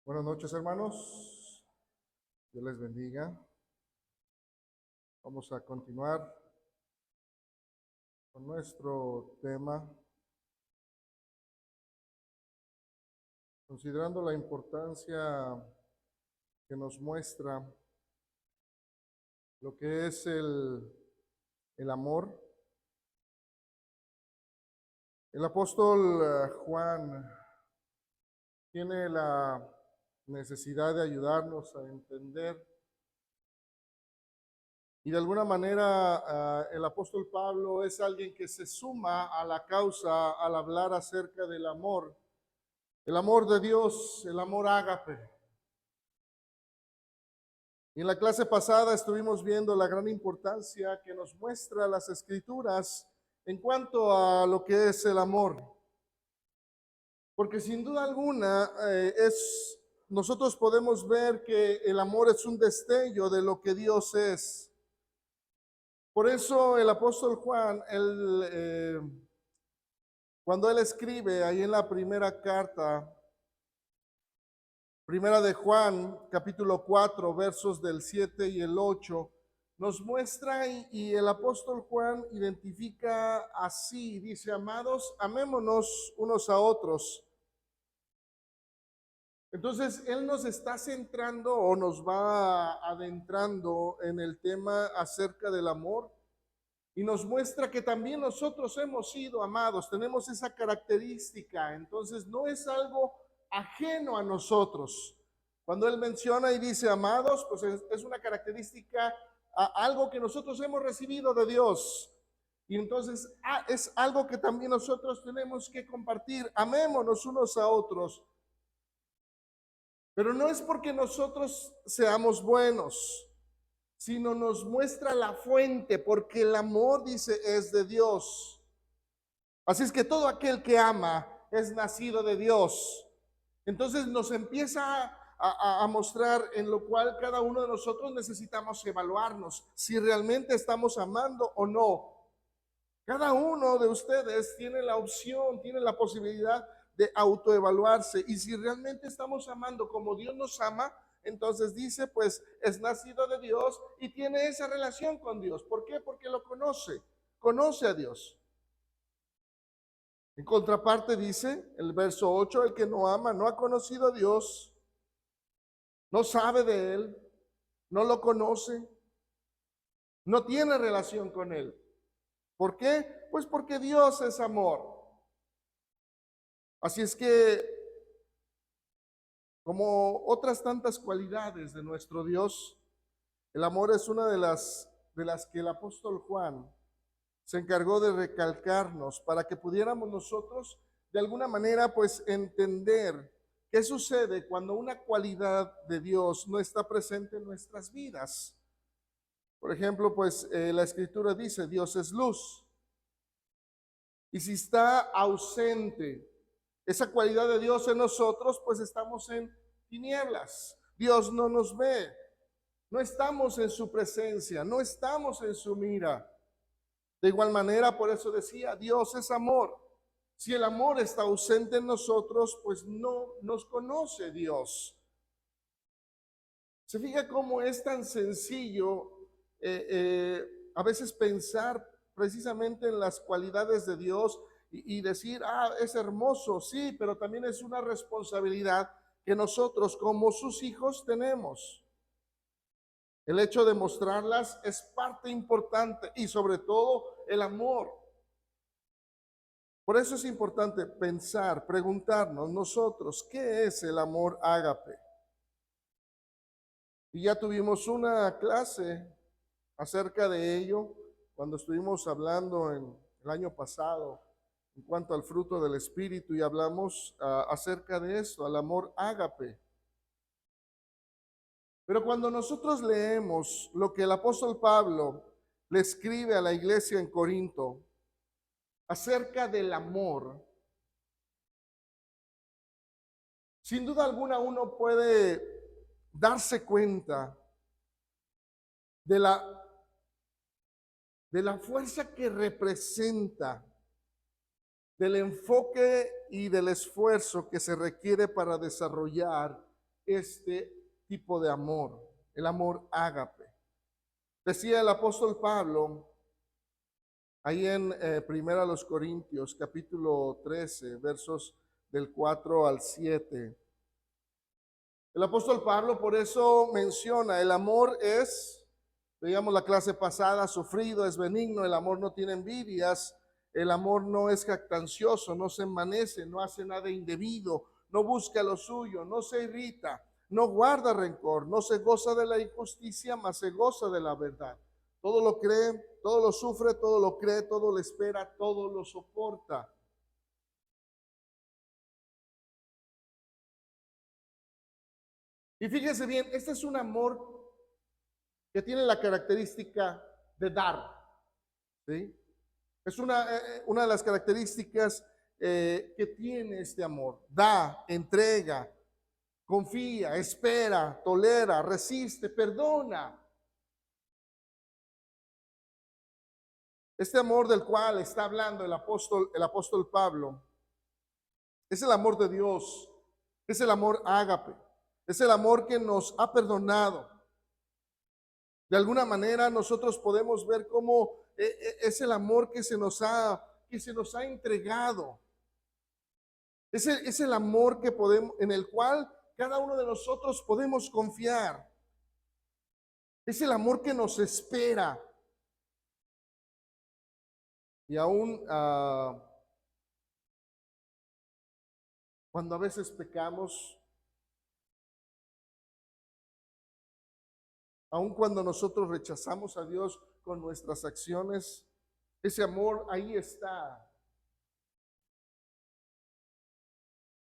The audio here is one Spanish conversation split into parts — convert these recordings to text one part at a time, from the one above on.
Buenas noches, hermanos. Dios les bendiga. Vamos a continuar con nuestro tema, considerando la importancia que nos muestra lo que es el amor. El apóstol Juan tiene la necesidad de ayudarnos a entender. Y de alguna manera el apóstol Pablo es alguien que se suma a la causa al hablar acerca del amor. El amor de Dios, el amor ágape. Y en la clase pasada estuvimos viendo la gran importancia que nos muestra las Escrituras en cuanto a lo que es el amor. Porque sin duda alguna nosotros podemos ver que el amor es un destello de lo que Dios es. Por eso el apóstol Juan, cuando él escribe ahí en la primera carta, primera de Juan, capítulo 4, versos del 7 y el 8, nos muestra y el apóstol Juan identifica así, dice: amados, amémonos unos a otros. Entonces, él nos está centrando o nos va adentrando en el tema acerca del amor y nos muestra que también nosotros hemos sido amados, tenemos esa característica, entonces no es algo ajeno a nosotros. Cuando él menciona y dice amados, pues es una característica, algo que nosotros hemos recibido de Dios. Y entonces es algo que también nosotros tenemos que compartir. Amémonos unos a otros. Pero no es porque nosotros seamos buenos, sino nos muestra la fuente, porque el amor, dice, es de Dios. Así es que todo aquel que ama es nacido de Dios. Entonces nos empieza a mostrar en lo cual cada uno de nosotros necesitamos evaluarnos, si realmente estamos amando o no. Cada uno de ustedes tiene la opción, tiene la posibilidad de autoevaluarse, y si realmente estamos amando como Dios nos ama, entonces dice, pues es nacido de Dios y tiene esa relación con Dios. ¿Por qué? Porque lo conoce a Dios. En contraparte dice el verso 8, el que no ama no ha conocido a Dios, no sabe de Él, no lo conoce, no tiene relación con Él. ¿Por qué? Pues porque Dios es amor. Así es que, como otras tantas cualidades de nuestro Dios, el amor es una de las que el apóstol Juan se encargó de recalcarnos para que pudiéramos nosotros de alguna manera pues entender qué sucede cuando una cualidad de Dios no está presente en nuestras vidas. Por ejemplo, pues la escritura dice, Dios es luz. Y si está ausente esa cualidad de Dios en nosotros, pues estamos en tinieblas. Dios no nos ve, no estamos en su presencia, no estamos en su mira. De igual manera, por eso decía, Dios es amor. Si el amor está ausente en nosotros, pues no nos conoce Dios. Se fija cómo es tan sencillo a veces pensar precisamente en las cualidades de Dios y decir, es hermoso, sí, pero también es una responsabilidad que nosotros como sus hijos tenemos. El hecho de mostrarlas es parte importante, y sobre todo el amor. Por eso es importante pensar, preguntarnos nosotros, ¿qué es el amor ágape? Y ya tuvimos una clase acerca de ello cuando estuvimos hablando en el año pasado en cuanto al fruto del Espíritu, y hablamos acerca de esto, al amor ágape. Pero cuando nosotros leemos lo que el apóstol Pablo le escribe a la iglesia en Corinto acerca del amor, sin duda alguna uno puede darse cuenta de la fuerza que representa, del enfoque y del esfuerzo que se requiere para desarrollar este tipo de amor, el amor ágape. Decía el apóstol Pablo ahí en Primera a los Corintios, capítulo 13, versos del 4 al 7. El apóstol Pablo por eso menciona, el amor es, veíamos la clase pasada, sufrido, es benigno, el amor no tiene envidias, el amor no es jactancioso, no se envanece, no hace nada indebido, no busca lo suyo, no se irrita, no guarda rencor, no se goza de la injusticia, mas se goza de la verdad. Todo lo cree, todo lo sufre, todo lo cree, todo lo espera, todo lo soporta. Y fíjense bien, este es un amor que tiene la característica de dar, ¿sí? Es una de las características que tiene este amor. Da, entrega, confía, espera, tolera, resiste, perdona. Este amor del cual está hablando el apóstol Pablo es el amor de Dios, es el amor ágape, es el amor que nos ha perdonado. De alguna manera nosotros podemos ver cómo es el amor que se nos ha entregado. Es el amor que podemos, en el cual cada uno de nosotros podemos confiar. Es el amor que nos espera. Y aún cuando a veces pecamos, aun cuando nosotros rechazamos a Dios con nuestras acciones, ese amor ahí está.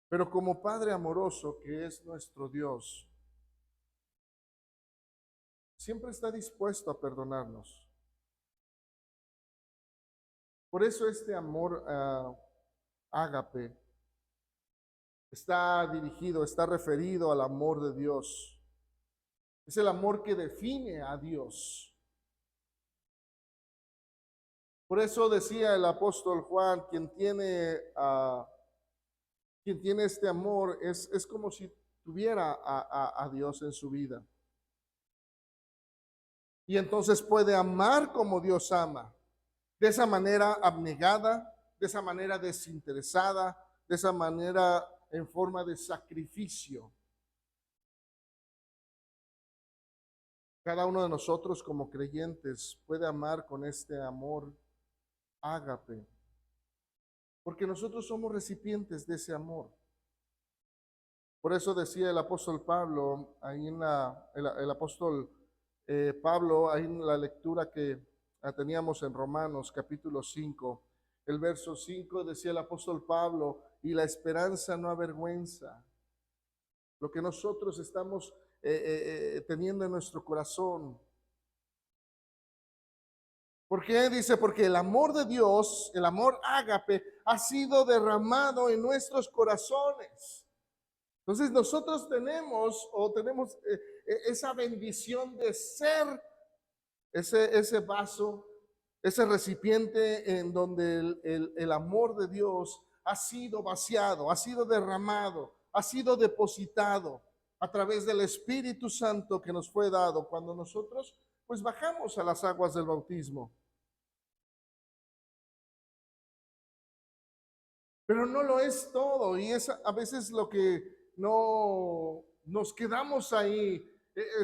Pero como Padre amoroso que es nuestro Dios, siempre está dispuesto a perdonarnos. Por eso este amor ágape está dirigido, está referido al amor de Dios. Es el amor que define a Dios. Por eso decía el apóstol Juan, quien tiene este amor es como si tuviera a Dios en su vida. Y entonces puede amar como Dios ama, de esa manera abnegada, de esa manera desinteresada, de esa manera en forma de sacrificio. Cada uno de nosotros como creyentes puede amar con este amor ágape, porque nosotros somos recipientes de ese amor. Por eso decía el apóstol Pablo, ahí en el apóstol Pablo, ahí en la lectura que teníamos en Romanos capítulo 5, el verso 5 decía el apóstol Pablo, y la esperanza no avergüenza. Lo que nosotros estamos teniendo en nuestro corazón. ¿Por qué? Dice, porque el amor de Dios, el amor ágape, ha sido derramado en nuestros corazones. Entonces nosotros tenemos esa bendición de ser ese vaso, ese recipiente en donde el amor de Dios ha sido vaciado, ha sido derramado, ha sido depositado a través del Espíritu Santo que nos fue dado cuando nosotros pues bajamos a las aguas del bautismo. Pero no lo es todo y es a veces lo que no nos quedamos ahí.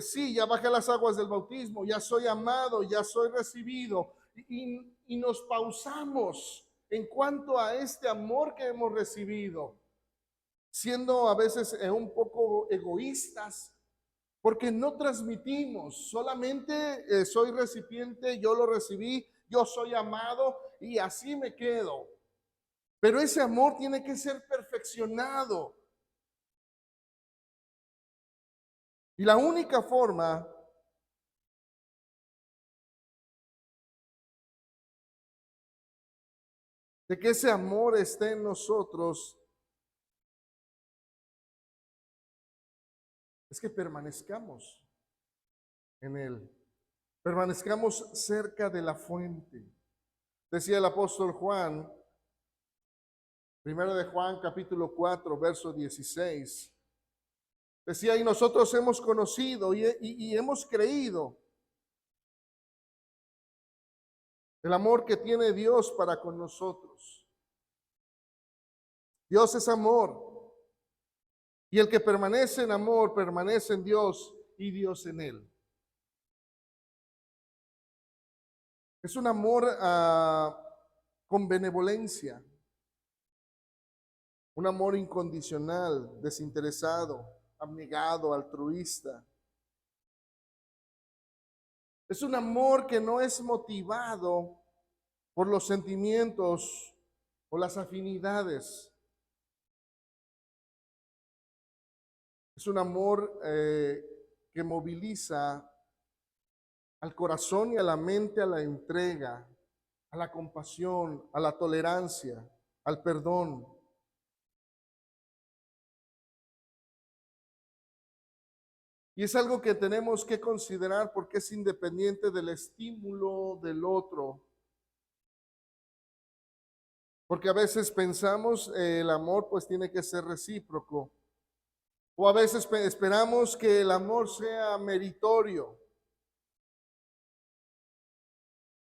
Sí, ya bajé las aguas del bautismo, ya soy amado, ya soy recibido y nos pausamos en cuanto a este amor que hemos recibido, siendo a veces un poco egoístas, porque no transmitimos, solamente soy recipiente, yo lo recibí, yo soy amado y así me quedo. Pero ese amor tiene que ser perfeccionado. Y la única forma de que ese amor esté en nosotros es que permanezcamos en él. Permanezcamos cerca de la fuente. Decía el apóstol Juan, primero de Juan capítulo 4, verso 16. Decía, y nosotros hemos conocido y hemos creído el amor que tiene Dios para con nosotros. Dios es amor. Y el que permanece en amor, permanece en Dios y Dios en él. Es un amor con benevolencia. Un amor incondicional, desinteresado, abnegado, altruista. Es un amor que no es motivado por los sentimientos o las afinidades. Es un amor que moviliza al corazón y a la mente a la entrega, a la compasión, a la tolerancia, al perdón. Y es algo que tenemos que considerar porque es independiente del estímulo del otro. Porque a veces pensamos el amor pues tiene que ser recíproco. O a veces esperamos que el amor sea meritorio.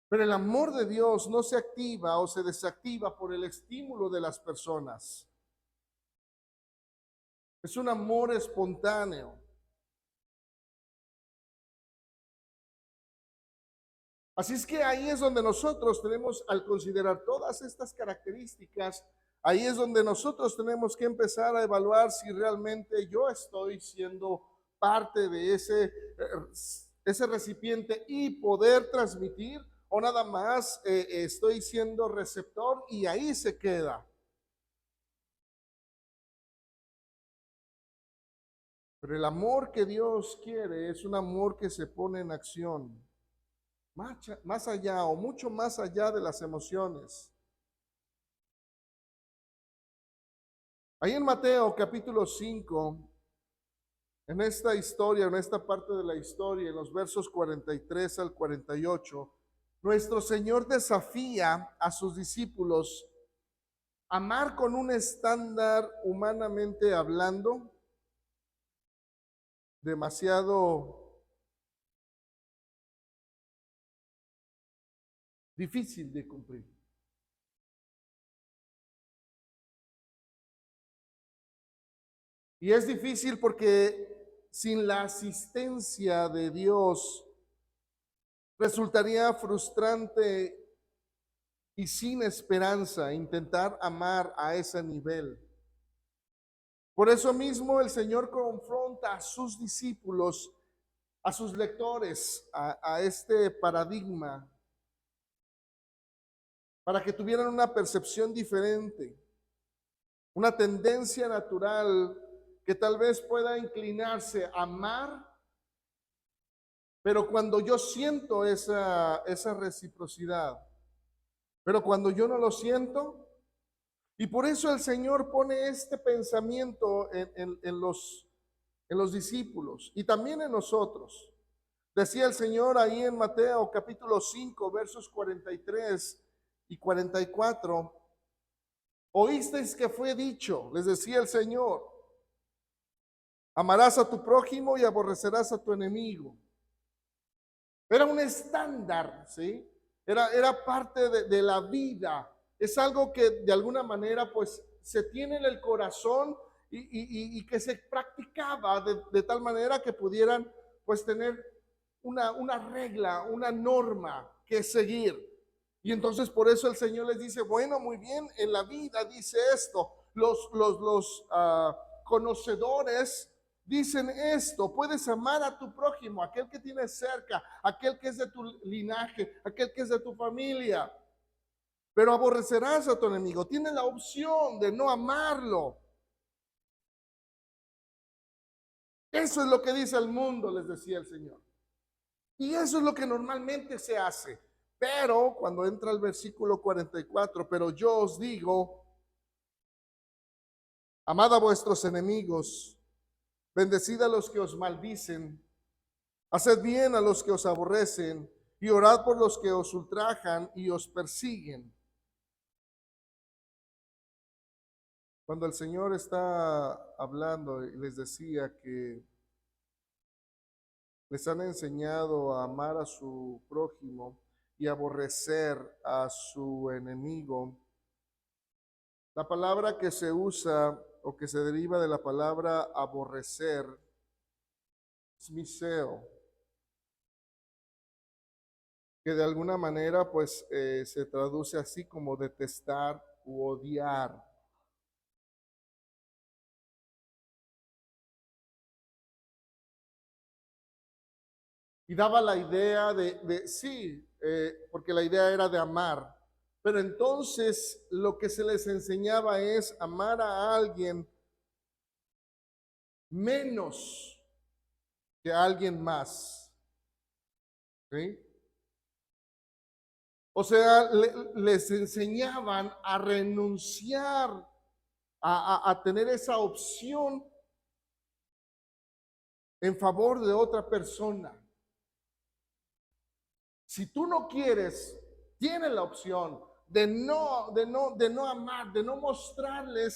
Pero el amor de Dios no se activa o se desactiva por el estímulo de las personas. Es un amor espontáneo. Así es que ahí es donde nosotros tenemos, al considerar todas estas características, ahí es donde nosotros tenemos que empezar a evaluar si realmente yo estoy siendo parte de ese recipiente y poder transmitir, o nada más estoy siendo receptor y ahí se queda. Pero el amor que Dios quiere es un amor que se pone en acción. Más allá o mucho más allá de las emociones. Ahí en Mateo capítulo 5, en esta historia, en esta parte de la historia, en los versos 43 al 48, nuestro Señor desafía a sus discípulos a amar con un estándar humanamente hablando demasiado difícil de cumplir. Y es difícil porque sin la asistencia de Dios resultaría frustrante y sin esperanza intentar amar a ese nivel. Por eso mismo el Señor confronta a sus discípulos, a sus lectores, a este paradigma, para que tuvieran una percepción diferente, una tendencia natural que tal vez pueda inclinarse a amar, pero cuando yo siento esa reciprocidad, pero cuando yo no lo siento, y por eso el Señor pone este pensamiento en los discípulos y también en nosotros. Decía el Señor ahí en Mateo capítulo 5, versos 43 y 44, oísteis que fue dicho, les decía el Señor, amarás a tu prójimo y aborrecerás a tu enemigo. Era un estándar, ¿sí? Era parte de la vida. Es algo que de alguna manera pues se tiene en el corazón y que se practicaba de tal manera que pudieran pues tener una regla, una norma que seguir. Y entonces por eso el Señor les dice, bueno, muy bien, en la vida dice esto, los conocedores dicen esto, puedes amar a tu prójimo, aquel que tienes cerca, aquel que es de tu linaje, aquel que es de tu familia, pero aborrecerás a tu enemigo. Tienes la opción de no amarlo. Eso es lo que dice el mundo, les decía el Señor. Y eso es lo que normalmente se hace. Pero cuando entra el versículo 44, pero yo os digo, amad a vuestros enemigos, bendecid a los que os maldicen, haced bien a los que os aborrecen y orad por los que os ultrajan y os persiguen. Cuando el Señor está hablando y les decía que les han enseñado a amar a su prójimo y aborrecer a su enemigo, la palabra que se usa o que se deriva de la palabra aborrecer es miseo, que de alguna manera pues se traduce así como detestar u odiar. Y daba la idea sí, porque la idea era de amar, pero entonces lo que se les enseñaba es amar a alguien menos que a alguien más. ¿Sí? O sea, les enseñaban a renunciar a tener esa opción en favor de otra persona. Si tú no quieres, tienes la opción de no amar, de no mostrarle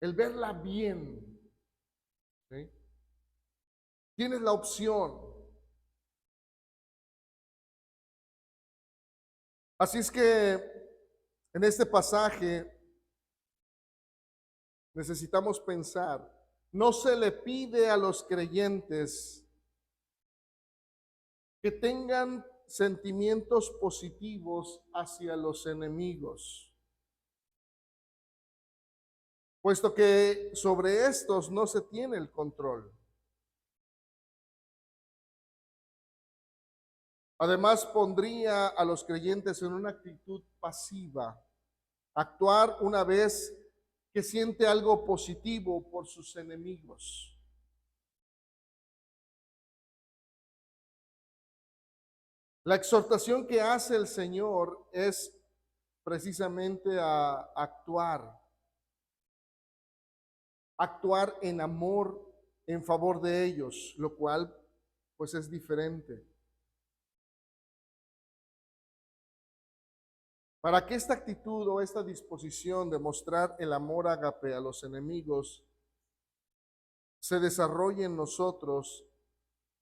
el verla bien. ¿Sí? Tienes la opción. Así es que en este pasaje necesitamos pensar, no se le pide a los creyentes que tengan sentimientos positivos hacia los enemigos, puesto que sobre estos no se tiene el control. Además, pondría a los creyentes en una actitud pasiva, actuar una vez que siente algo positivo por sus enemigos. La exhortación que hace el Señor es precisamente a actuar en amor en favor de ellos, lo cual pues es diferente. Para que esta actitud o esta disposición de mostrar el amor ágape a los enemigos se desarrolle en nosotros,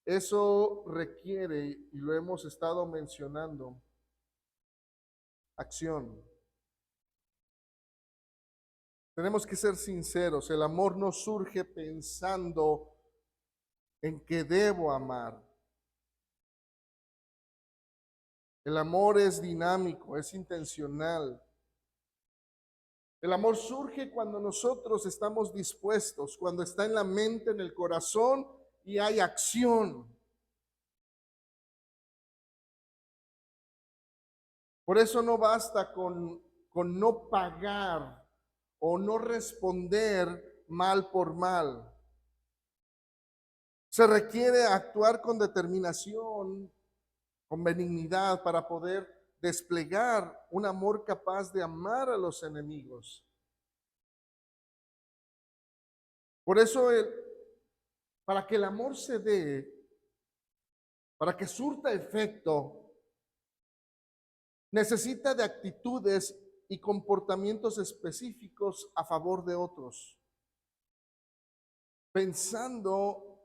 eso requiere, y lo hemos estado mencionando, acción. Tenemos que ser sinceros, el amor no surge pensando en que debo amar. El amor es dinámico, es intencional. El amor surge cuando nosotros estamos dispuestos, cuando está en la mente, en el corazón y hay acción. Por eso no basta con no pagar o no responder mal por mal. Se requiere actuar con determinación, con benignidad para poder desplegar un amor capaz de amar a los enemigos. Por eso, para que el amor se dé, para que surta efecto, necesita de actitudes y comportamientos específicos a favor de otros, pensando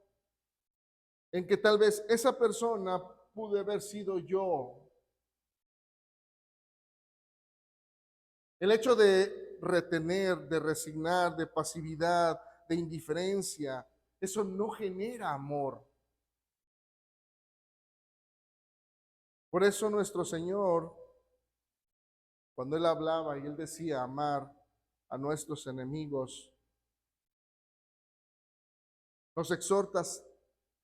en que tal vez esa persona pude haber sido yo. El hecho de retener, de resignar, de pasividad, de indiferencia, eso no genera amor. Por eso nuestro Señor, cuando Él hablaba y Él decía amar a nuestros enemigos, nos exhorta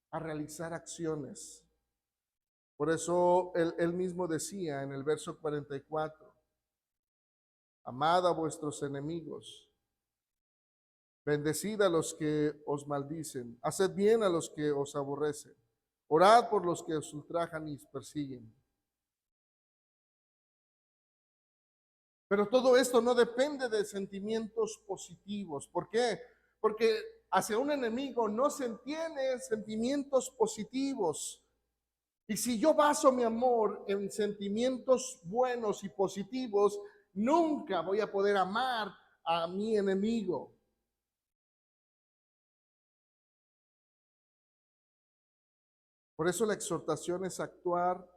a realizar acciones. Por eso él mismo decía en el verso 44, amad a vuestros enemigos, bendecid a los que os maldicen, haced bien a los que os aborrecen, orad por los que os ultrajan y os persiguen. Pero todo esto no depende de sentimientos positivos. ¿Por qué? Porque hacia un enemigo no se tiene sentimientos positivos. Y si yo baso mi amor en sentimientos buenos y positivos, nunca voy a poder amar a mi enemigo. Por eso la exhortación es actuar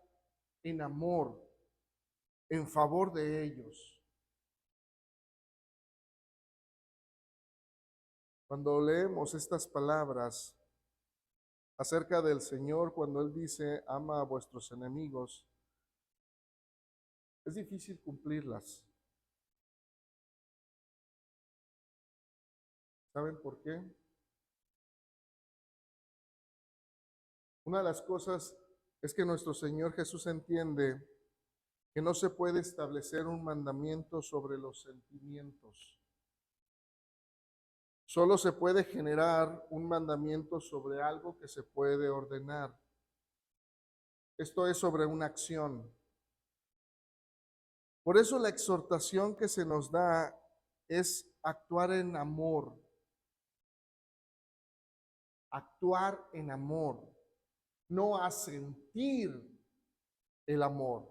en amor, en favor de ellos. Cuando leemos estas palabras acerca del Señor, cuando Él dice, ama a vuestros enemigos, es difícil cumplirlas. ¿Saben por qué? Una de las cosas es que nuestro Señor Jesús entiende que no se puede establecer un mandamiento sobre los sentimientos. Solo se puede generar un mandamiento sobre algo que se puede ordenar. Esto es sobre una acción. Por eso la exhortación que se nos da es actuar en amor. Actuar en amor, no a sentir el amor.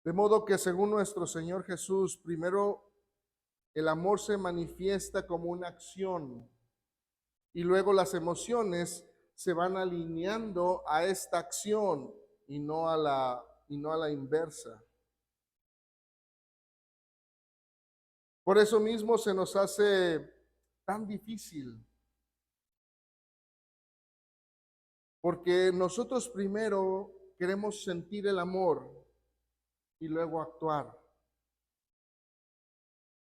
De modo que según nuestro Señor Jesús, primero el amor se manifiesta como una acción y luego las emociones se van alineando a esta acción y no a la inversa. Por eso mismo se nos hace tan difícil, porque nosotros primero queremos sentir el amor y luego actuar.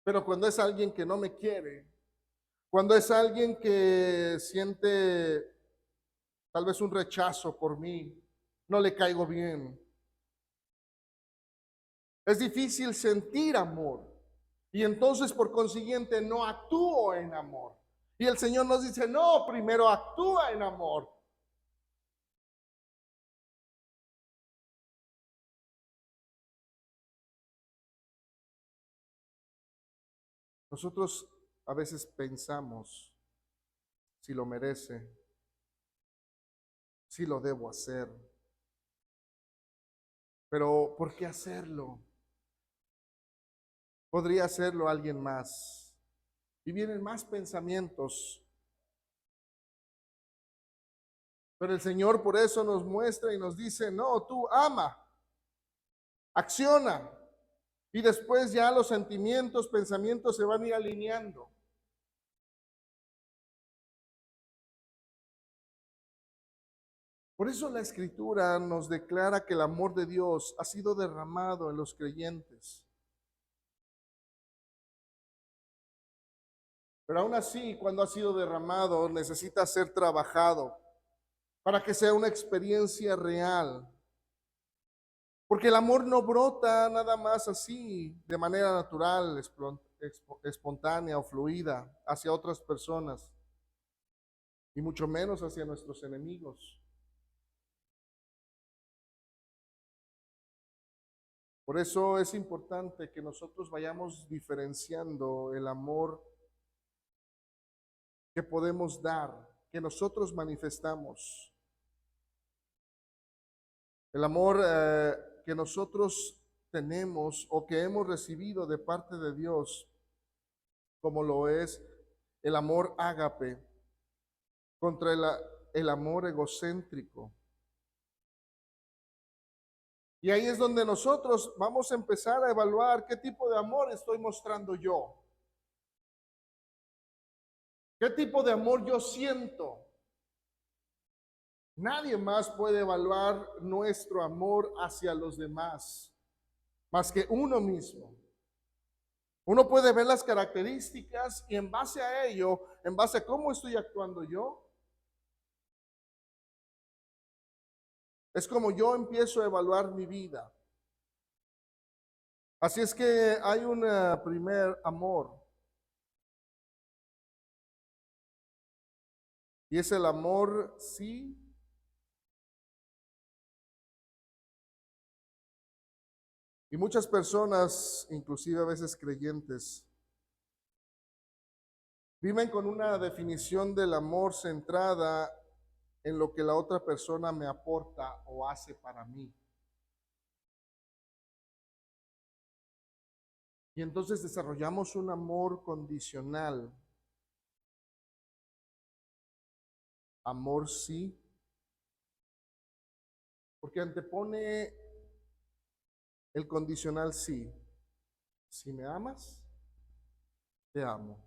Pero cuando es alguien que no me quiere, cuando es alguien que siente tal vez un rechazo por mí, no le caigo bien, es difícil sentir amor. Y entonces por consiguiente no actúo en amor. Y el Señor nos dice, no, primero actúa en amor. Nosotros a veces pensamos si lo merece, si lo debo hacer. Pero ¿por qué hacerlo? Podría hacerlo alguien más. Y vienen más pensamientos. Pero el Señor por eso nos muestra y nos dice, no, tú ama, acciona. Y después ya los sentimientos, pensamientos se van a ir alineando. Por eso la Escritura nos declara que el amor de Dios ha sido derramado en los creyentes. Pero aún así, cuando ha sido derramado, necesita ser trabajado para que sea una experiencia real. Porque el amor no brota nada más así, de manera natural, espontánea o fluida hacia otras personas, y mucho menos hacia nuestros enemigos. Por eso es importante que nosotros vayamos diferenciando el amor que podemos dar, que nosotros manifestamos. El amor que nosotros tenemos o que hemos recibido de parte de Dios, como lo es el amor ágape, contra el amor egocéntrico. Y ahí es donde nosotros vamos a empezar a evaluar qué tipo de amor estoy mostrando yo. ¿Qué tipo de amor yo siento? Nadie más puede evaluar nuestro amor hacia los demás, más que uno mismo. Uno puede ver las características y en base a ello, en base a cómo estoy actuando yo, es como yo empiezo a evaluar mi vida. Así es que hay un primer amor. Y es el amor, sí. Y muchas personas, inclusive a veces creyentes, Viven con una definición del amor centrada en lo que la otra persona me aporta o hace para mí. Y entonces desarrollamos un amor condicional. Amor sí, porque antepone el condicional sí. Si me amas, te amo.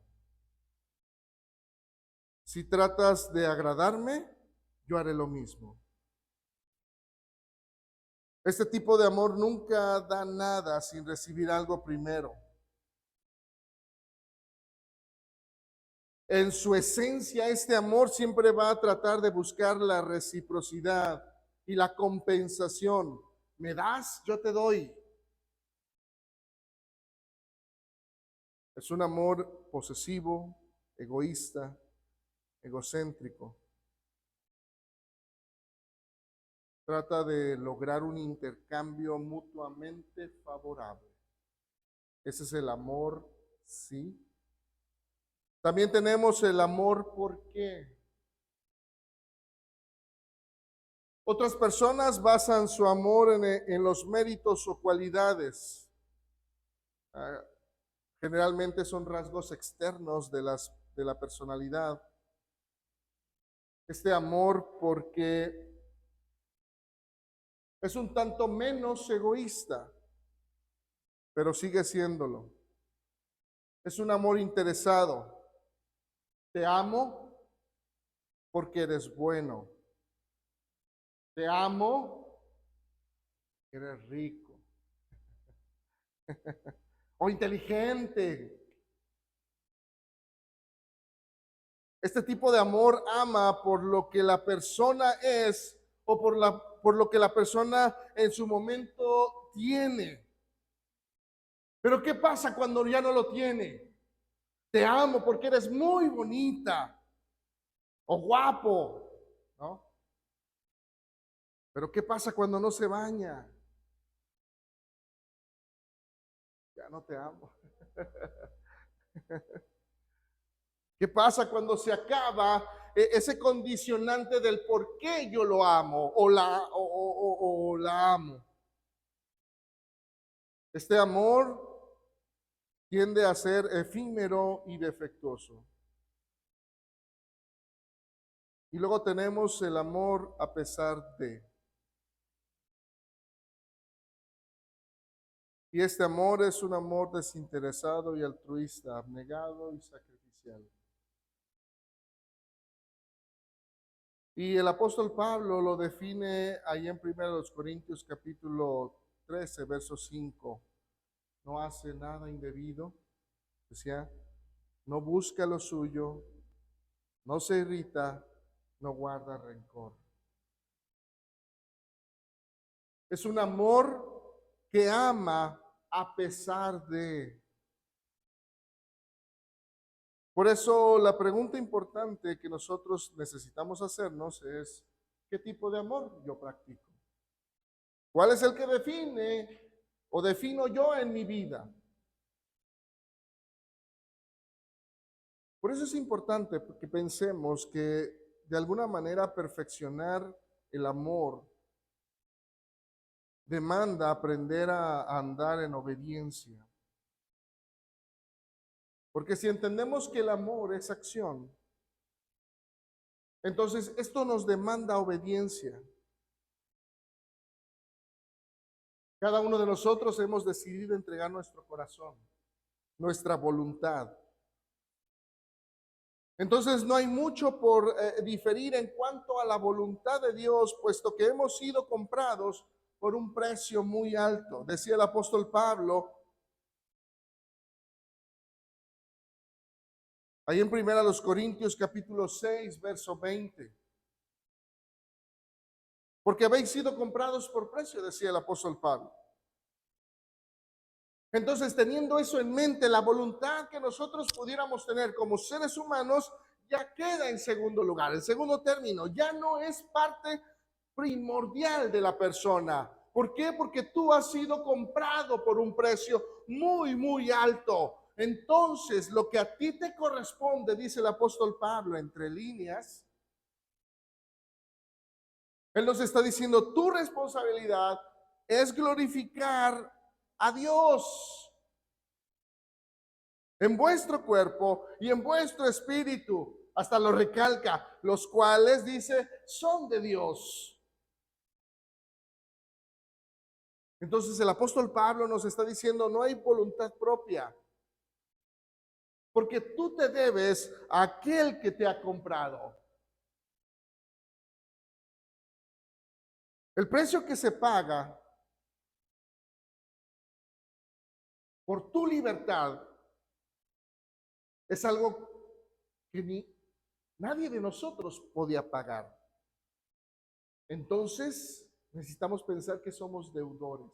Si tratas de agradarme, yo haré lo mismo. Este tipo de amor nunca da nada sin recibir algo primero. En su esencia, este amor siempre va a tratar de buscar la reciprocidad y la compensación. ¿Me das? Yo te doy. Es un amor posesivo, egoísta, egocéntrico. Trata de lograr un intercambio mutuamente favorable. Ese es el amor, sí. También tenemos el amor ¿por qué? Otras personas basan su amor en los méritos o cualidades. Ah, generalmente son rasgos externos de la personalidad. Este amor porque es un tanto menos egoísta, pero sigue siéndolo. Es un amor interesado. Te amo porque eres bueno. Te amo porque eres rico o inteligente. Este tipo de amor ama por lo que la persona es o por lo que la persona en su momento tiene. Pero ¿qué pasa cuando ya no lo tiene? Te amo porque eres muy bonita o guapo, ¿no? Pero ¿qué pasa cuando no se baña? Ya no te amo. ¿Qué pasa cuando se acaba ese condicionante del por qué yo lo amo o la amo? Este amor tiende a ser efímero y defectuoso. Y luego tenemos el amor a pesar de. Y este amor es un amor desinteresado y altruista, abnegado y sacrificial. Y el apóstol Pablo lo define ahí en 1 Corintios capítulo 13, verso 5. No hace nada indebido, decía, no busca lo suyo, no se irrita, no guarda rencor. Es un amor que ama a pesar de. Por eso la pregunta importante que nosotros necesitamos hacernos es, ¿qué tipo de amor yo practico? ¿Cuál es el que define o defino yo en mi vida? Por eso es importante que pensemos que de alguna manera perfeccionar el amor demanda aprender a andar en obediencia. Porque si entendemos que el amor es acción, entonces esto nos demanda obediencia. Cada uno de nosotros hemos decidido entregar nuestro corazón, nuestra voluntad. Entonces no hay mucho por diferir en cuanto a la voluntad de Dios, puesto que hemos sido comprados por un precio muy alto. Decía el apóstol Pablo, ahí en 1 Corintios capítulo 6, verso 20. Porque habéis sido comprados por precio, decía el apóstol Pablo. Entonces, teniendo eso en mente, la voluntad que nosotros pudiéramos tener como seres humanos ya queda en segundo lugar, en segundo término, ya no es parte primordial de la persona. ¿Por qué? Porque tú has sido comprado por un precio muy, muy alto. Entonces, lo que a ti te corresponde, dice el apóstol Pablo entre líneas, él nos está diciendo, tu responsabilidad es glorificar a Dios en vuestro cuerpo y en vuestro espíritu. Hasta lo recalca, los cuales, dice, son de Dios. Entonces el apóstol Pablo nos está diciendo, no hay voluntad propia, porque tú te debes a aquel que te ha comprado. El precio que se paga por tu libertad es algo que nadie de nosotros podía pagar. Entonces, necesitamos pensar que somos deudores.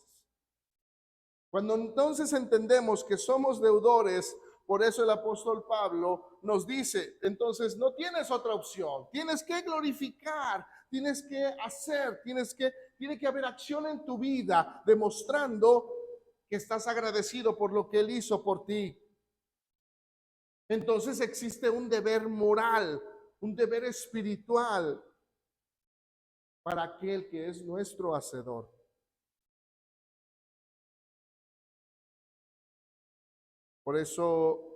Cuando entonces entendemos que somos deudores, por eso el apóstol Pablo nos dice, entonces no tienes otra opción, tienes que glorificar, tienes que hacer, tiene que haber acción en tu vida demostrando que estás agradecido por lo que Él hizo por ti. Entonces existe un deber moral, un deber espiritual para aquel que es nuestro hacedor. Por eso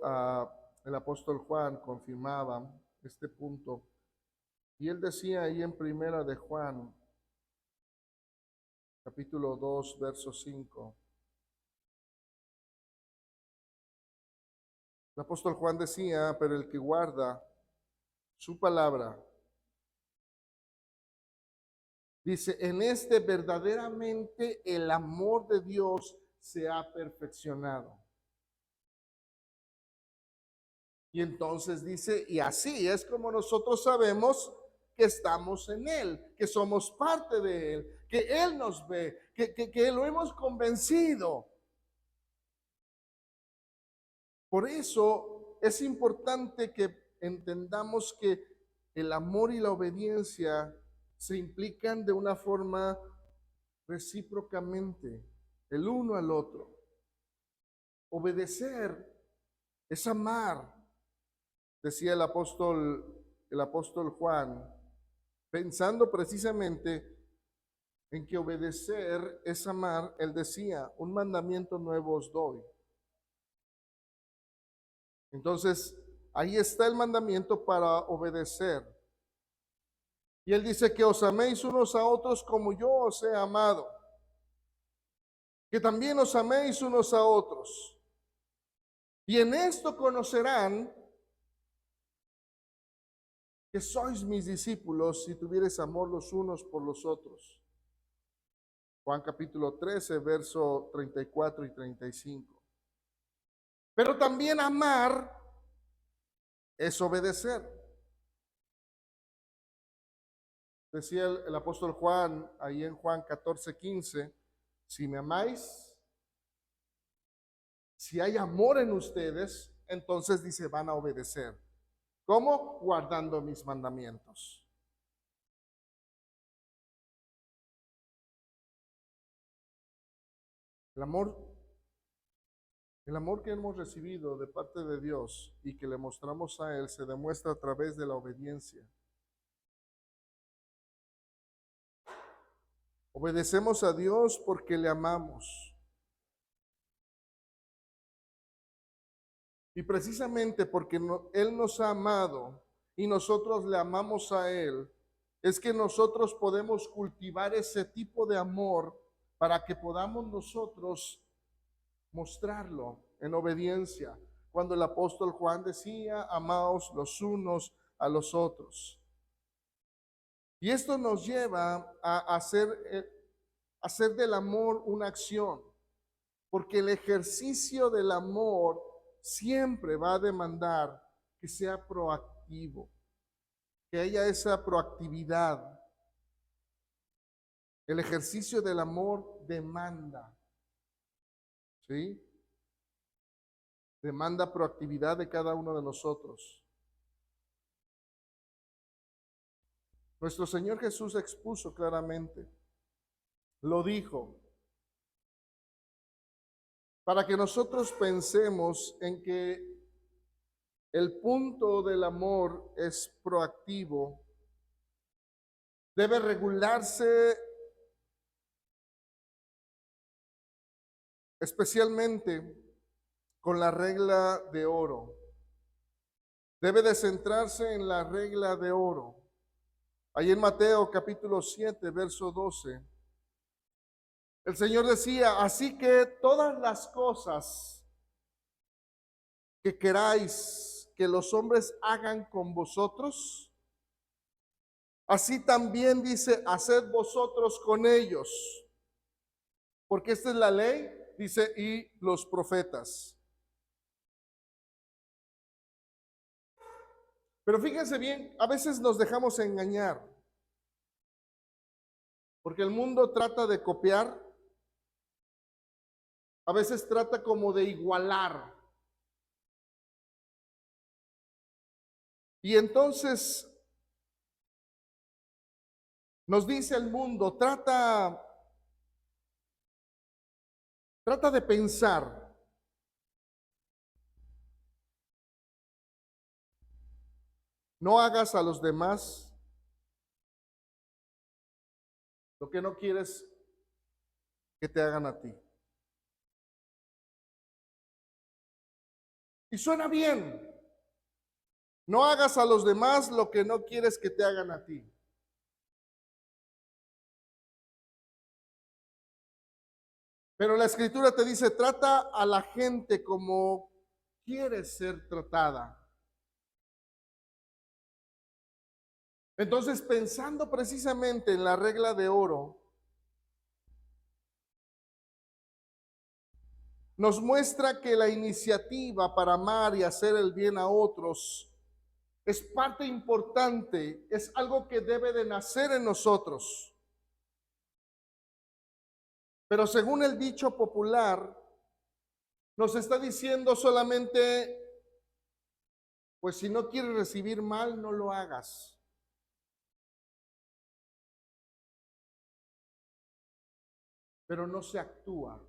el apóstol Juan confirmaba este punto. Y él decía ahí en primera de Juan, capítulo 2, verso 5. El apóstol Juan decía, pero el que guarda su palabra, dice, en este verdaderamente el amor de Dios se ha perfeccionado. Y entonces dice, y así es como nosotros sabemos que estamos en Él, que somos parte de Él, que Él nos ve, que lo hemos convencido. Por eso es importante que entendamos que el amor y la obediencia se implican de una forma recíprocamente, el uno al otro. Obedecer es amar, decía el apóstol Juan, pensando precisamente en que obedecer es amar. Él decía, un mandamiento nuevo os doy. Entonces, ahí está el mandamiento para obedecer. Y él dice que os améis unos a otros como yo os he amado. Que también os améis unos a otros. Y en esto conocerán que sois mis discípulos si tuviereis amor los unos por los otros. Juan capítulo 13, verso 34 y 35. Pero también amar es obedecer. Decía el apóstol Juan, ahí en Juan 14, 15, si me amáis, si hay amor en ustedes, entonces dice, van a obedecer. ¿Cómo? Guardando mis mandamientos. El amor que hemos recibido de parte de Dios y que le mostramos a Él se demuestra a través de la obediencia. Obedecemos a Dios porque le amamos. Y precisamente porque Él nos ha amado y nosotros le amamos a Él, es que nosotros podemos cultivar ese tipo de amor para que podamos nosotros mostrarlo en obediencia. Cuando el apóstol Juan decía, amaos los unos a los otros. Y esto nos lleva a hacer del amor una acción, porque el ejercicio del amor siempre va a demandar que sea proactivo, que haya esa proactividad. El ejercicio del amor demanda, ¿sí? Demanda proactividad de cada uno de nosotros. Nuestro Señor Jesús expuso claramente, lo dijo, para que nosotros pensemos en que el punto del amor es proactivo, debe regularse especialmente con la regla de oro. Debe de centrarse en la regla de oro. Ahí en Mateo capítulo 7, verso 12, el Señor decía, así que todas las cosas que queráis que los hombres hagan con vosotros, así también dice, haced vosotros con ellos. Porque esta es la ley, dice, y los profetas. Pero fíjense bien, a veces nos dejamos engañar, porque el mundo trata de copiar, a veces trata como de igualar. Y entonces nos dice el mundo, trata de pensar. No hagas a los demás lo que no quieres que te hagan a ti. Y suena bien. No hagas a los demás lo que no quieres que te hagan a ti. Pero la escritura te dice, trata a la gente como quieres ser tratada. Entonces, pensando precisamente en la regla de oro, nos muestra que la iniciativa para amar y hacer el bien a otros es parte importante, es algo que debe de nacer en nosotros. Pero según el dicho popular, nos está diciendo solamente, pues si no quieres recibir mal, no lo hagas. Pero no se actúa,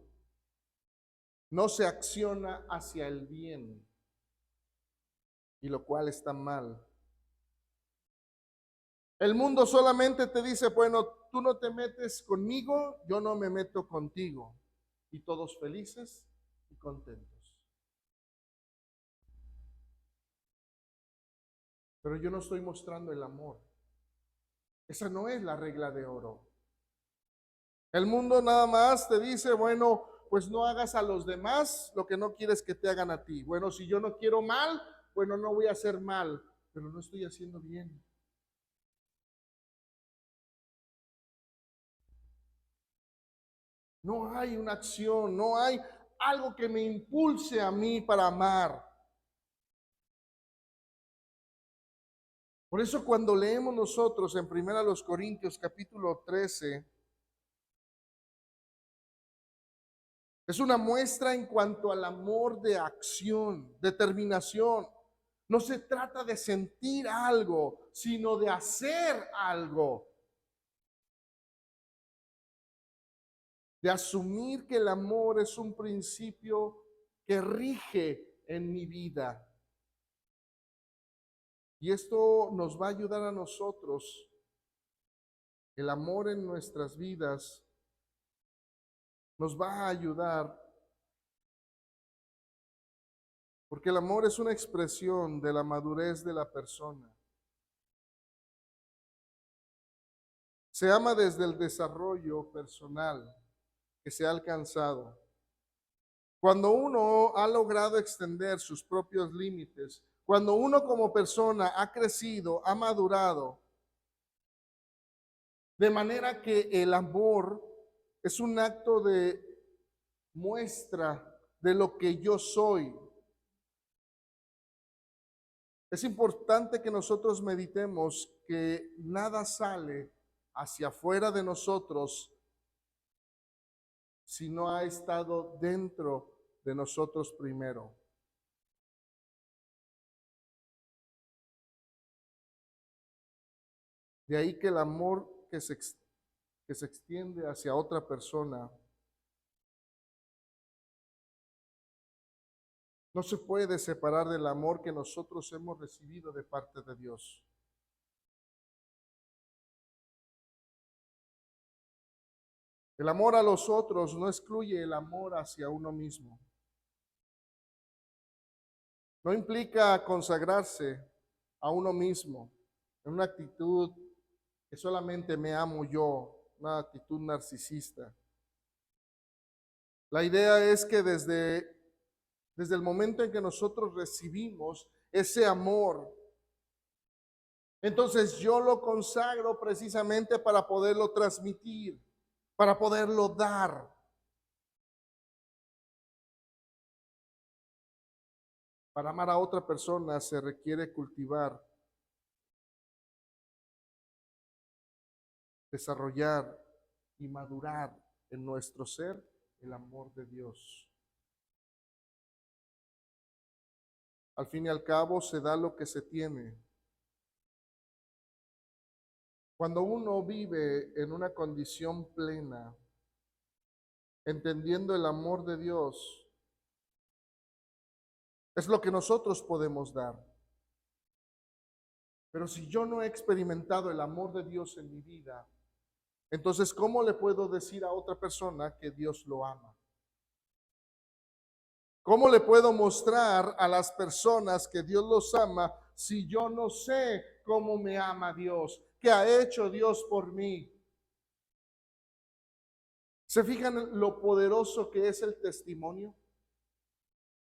no se acciona hacia el bien, y lo cual está mal. El mundo solamente te dice, bueno, tú no te metes conmigo, yo no me meto contigo. Y todos felices y contentos. Pero yo no estoy mostrando el amor. Esa no es la regla de oro. El mundo nada más te dice, bueno, pues no hagas a los demás lo que no quieres que te hagan a ti. Bueno, si yo no quiero mal, bueno, no voy a hacer mal, pero no estoy haciendo bien. No hay una acción, no hay algo que me impulse a mí para amar. Por eso cuando leemos nosotros en 1 Corintios capítulo 13, es una muestra en cuanto al amor de acción, determinación. No se trata de sentir algo, sino de hacer algo. De asumir que el amor es un principio que rige en mi vida. Y esto nos va a ayudar a nosotros, el amor en nuestras vidas, nos va a ayudar, porque el amor es una expresión de la madurez de la persona. Se ama desde el desarrollo personal que se ha alcanzado. Cuando uno ha logrado extender sus propios límites, cuando uno como persona ha crecido, ha madurado, de manera que el amor es un acto de muestra de lo que yo soy. Es importante que nosotros meditemos que nada sale hacia afuera de nosotros si no ha estado dentro de nosotros primero. De ahí que el amor que se extiende hacia otra persona no se puede separar del amor que nosotros hemos recibido de parte de Dios. El amor a los otros no excluye el amor hacia uno mismo. No implica consagrarse a uno mismo en una actitud que solamente me amo yo, una actitud narcisista. La idea es que desde el momento en que nosotros recibimos ese amor, entonces yo lo consagro precisamente para poderlo transmitir, para poderlo dar. Para amar a otra persona se requiere cultivar, desarrollar y madurar en nuestro ser el amor de Dios. Al fin y al cabo se da lo que se tiene. Cuando uno vive en una condición plena, entendiendo el amor de Dios, es lo que nosotros podemos dar. Pero si yo no he experimentado el amor de Dios en mi vida, entonces, ¿cómo le puedo decir a otra persona que Dios lo ama? ¿Cómo le puedo mostrar a las personas que Dios los ama si yo no sé cómo me ama Dios? ¿Qué ha hecho Dios por mí? ¿Se fijan lo poderoso que es el testimonio?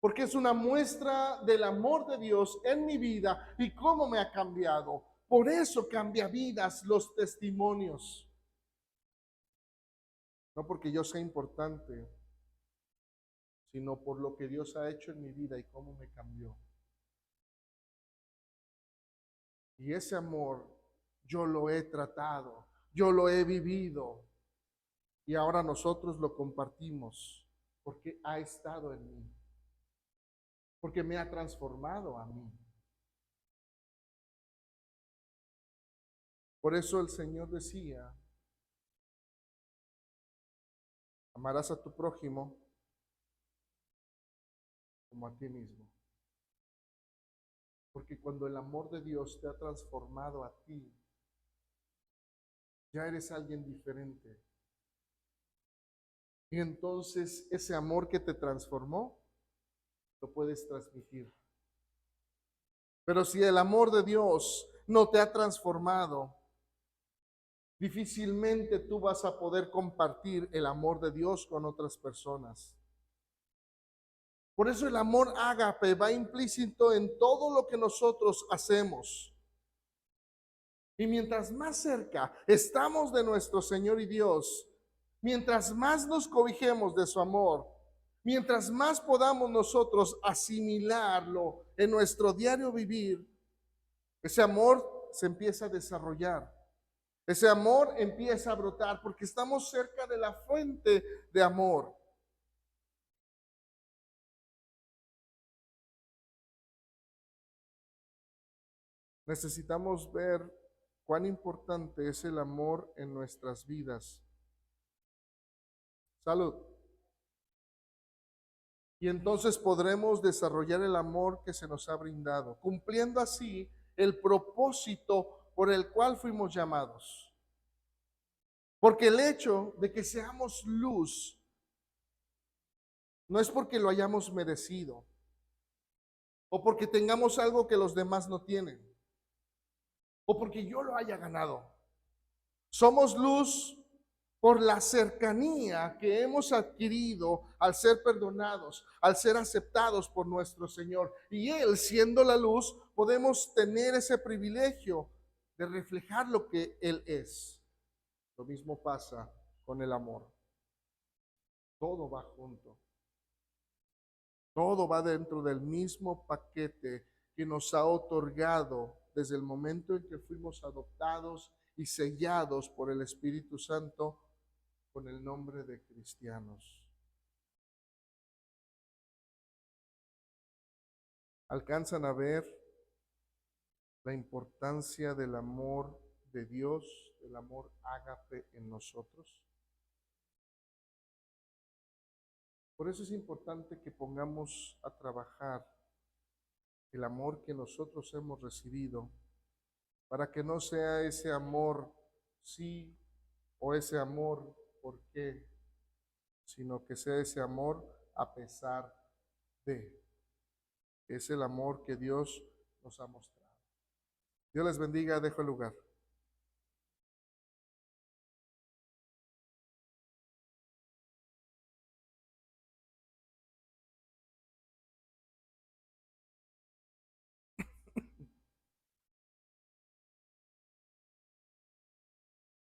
Porque es una muestra del amor de Dios en mi vida y cómo me ha cambiado. Por eso cambia vidas los testimonios. No porque yo sea importante, sino por lo que Dios ha hecho en mi vida y cómo me cambió. Y ese amor yo lo he tratado, yo lo he vivido y ahora nosotros lo compartimos porque ha estado en mí, porque me ha transformado a mí. Por eso el Señor decía, amarás a tu prójimo como a ti mismo. Porque cuando el amor de Dios te ha transformado a ti, ya eres alguien diferente. Y entonces ese amor que te transformó, lo puedes transmitir. Pero si el amor de Dios no te ha transformado, difícilmente tú vas a poder compartir el amor de Dios con otras personas. Por eso el amor ágape va implícito en todo lo que nosotros hacemos. Y mientras más cerca estamos de nuestro Señor y Dios, mientras más nos cobijemos de su amor, mientras más podamos nosotros asimilarlo en nuestro diario vivir, ese amor se empieza a desarrollar. Ese amor empieza a brotar porque estamos cerca de la fuente de amor. Necesitamos ver cuán importante es el amor en nuestras vidas. Salud. Y entonces podremos desarrollar el amor que se nos ha brindado, cumpliendo así el propósito por el cual fuimos llamados. Porque el hecho de que seamos luz no es porque lo hayamos merecido o porque tengamos algo que los demás no tienen o porque yo lo haya ganado. Somos luz por la cercanía que hemos adquirido al ser perdonados, al ser aceptados por nuestro Señor. Y Él, siendo la luz, podemos tener ese privilegio de reflejar lo que Él es. Lo mismo pasa con el amor. Todo va junto. Todo va dentro del mismo paquete que nos ha otorgado desde el momento en que fuimos adoptados y sellados por el Espíritu Santo con el nombre de cristianos. ¿Alcanzan a ver la importancia del amor de Dios, del amor ágape en nosotros? Por eso es importante que pongamos a trabajar el amor que nosotros hemos recibido, para que no sea ese amor sí o ese amor por qué, sino que sea ese amor a pesar de. Es el amor que Dios nos ha mostrado. Dios les bendiga, dejo el lugar.